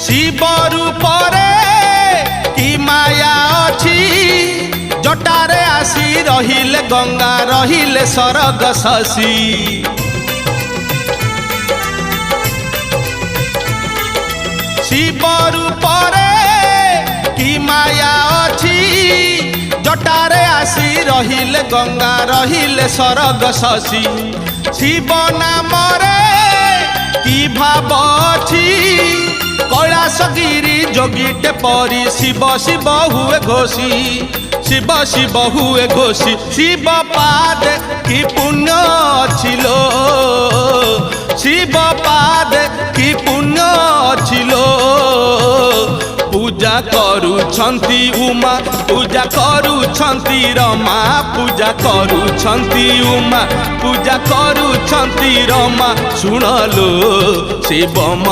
शिव रूपरे कि माया अछि जटारे आसी रहिले गंगा रहिले सरग शशि शिव रूपरे कि माया अछि जटारे आसी रहिले गंगा रहिले सरग शशि शिव नामरे कि भाव अछि कैलासगिरी जोगीटे परी शिव शिव हुए घोषी शिव शिव हुए घोषी शिव पाद कि पुण्य छिलो शिव पाद कि पुण्य छिलो पूजा करुछंती उमा पूजा करुछंती रमा पूजा करुछंती उमा पूजा करुछंती रमा सुनलो शिव